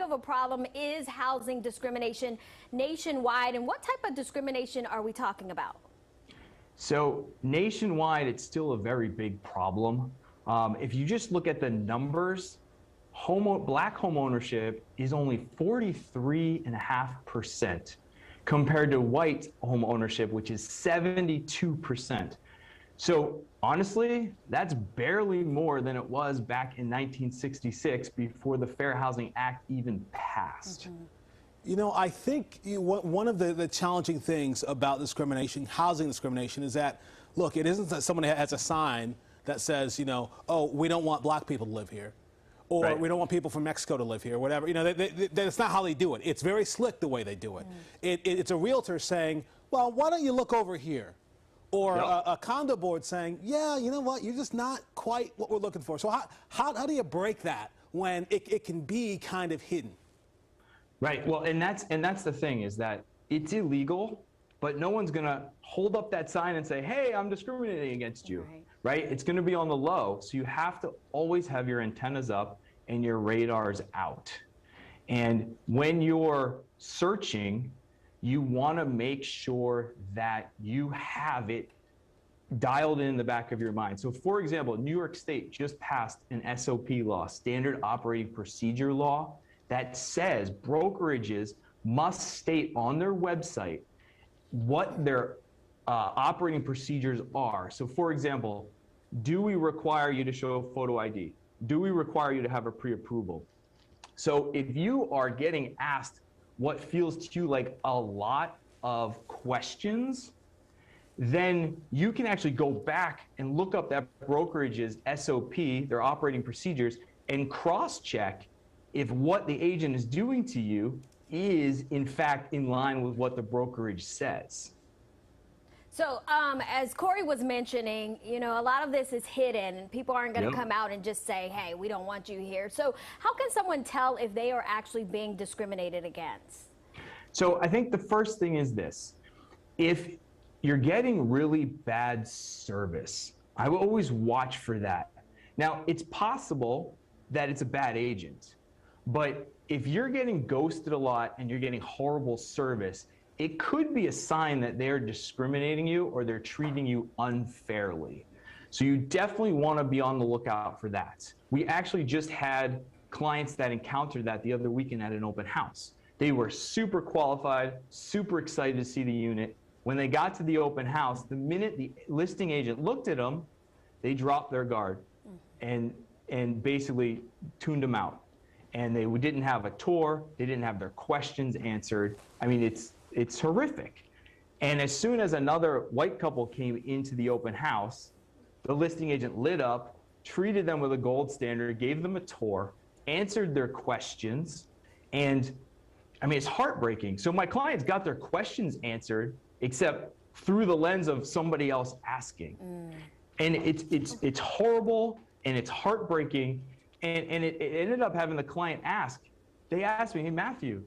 Of a problem is housing discrimination nationwide, and what type of discrimination are we talking about? So nationwide, it's still a very big problem. If you just look at the numbers, black home ownership is only 43.5% compared to white home ownership, which is 72%. So honestly, that's barely more than it was back in 1966 before the Fair Housing Act even passed. You know, I think one of the challenging things about discrimination, housing discrimination, is that, look, it isn't that someone has a sign that says, you know, oh, we don't want black people to live here, or Right. we don't want people from Mexico to live here, or whatever. You know, that's not how they do it. It's very slick the way they do it. It's a realtor saying, well, why don't you look over here? Or a condo board saying, yeah, you know what, you're just not quite what we're looking for. So how do you break that when it can be kind of hidden? Right. Well, and that's the thing, is that it's illegal, but no one's going to hold up that sign and say, hey, I'm discriminating against you. Right? It's going to be on the low. So you have to always have your antennas up and your radars out. And when you're searching, you want to make sure that you have it dialed in the back of your mind. So for example, New York State just passed an SOP law, Standard Operating Procedure Law, that says brokerages must state on their website what their operating procedures are. So for example, do we require you to show photo ID? Do we require you to have a pre-approval? So if you are getting asked what feels to you like a lot of questions, then you can actually go back and look up that brokerage's SOP, their operating procedures, and cross-check if what the agent is doing to you is in fact in line with what the brokerage says. So as Corey was mentioning, you know, a lot of this is hidden and people aren't going to come out and just say, hey, we don't want you here. So how can someone tell if they are actually being discriminated against? So I think the first thing is this: if you're getting really bad service, I will always watch for that. Now, it's possible that it's a bad agent, but if you're getting ghosted a lot and you're getting horrible service, it could be a sign that they're discriminating you or they're treating you unfairly. So you definitely want to be on the lookout for that. We actually just had clients that encountered that the other weekend at an open house. They were super qualified, super excited to see the unit. When they got to the open house, the minute the listing agent looked at them, they dropped their guard and basically tuned them out. And they didn't have a tour, they didn't have their questions answered. I mean, it's horrific. And as soon as another white couple came into the open house, the listing agent lit up, treated them with a gold standard, gave them a tour, answered their questions, and I mean, it's heartbreaking. So my clients got their questions answered, except through the lens of somebody else asking. And it's horrible and it's heartbreaking. And it ended up having the client ask, they asked me, hey, Matthew,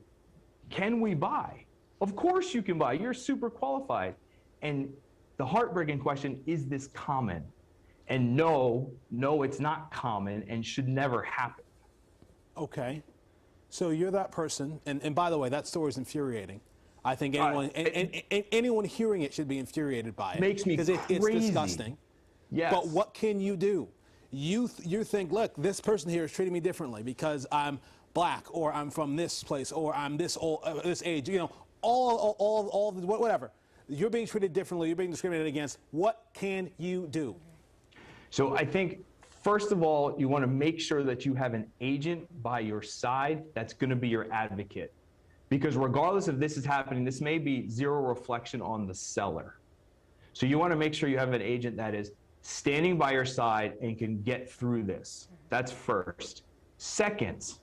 can we buy? Of course you can buy, you're super qualified. And the heartbreaking question, is this common? And no, it's not common and should never happen. Okay. So you're that person, and by the way, that story is infuriating. I think anyone hearing it should be infuriated by it. Makes me crazy. Because it's disgusting. Yes. But what can you do? You think, look, this person here is treating me differently because I'm black, or I'm from this place, or I'm this old, this age. You know, all whatever. You're being treated differently. You're being discriminated against. What can you do? So I think, first of all, you want to make sure that you have an agent by your side that's going to be your advocate. Because regardless if this is happening, this may be zero reflection on the seller. So you want to make sure you have an agent that is standing by your side and can get through this. That's first. Second,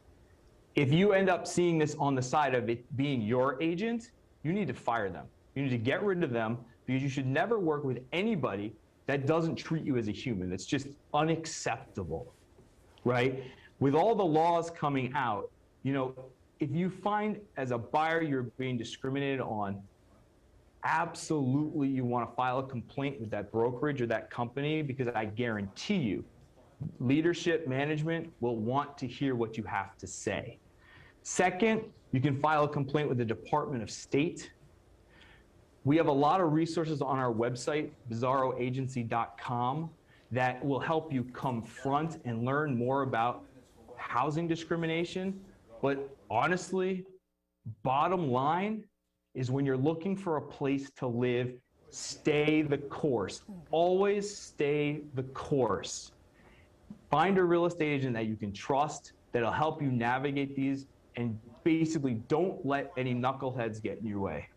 if you end up seeing this on the side of it being your agent, you need to fire them. You need to get rid of them, because you should never work with anybody that doesn't treat you as a human. It's just unacceptable, right? With all the laws coming out, you know, if you find as a buyer you're being discriminated on, absolutely you want to file a complaint with that brokerage or that company, because I guarantee you, leadership, management will want to hear what you have to say. Second, you can file a complaint with the Department of State. We have a lot of resources on our website, bizzarroagency.com, that will help you confront and learn more about housing discrimination. But honestly, bottom line is when you're looking for a place to live, stay the course. Always stay the course. Find a real estate agent that you can trust, that'll help you navigate these, and basically don't let any knuckleheads get in your way.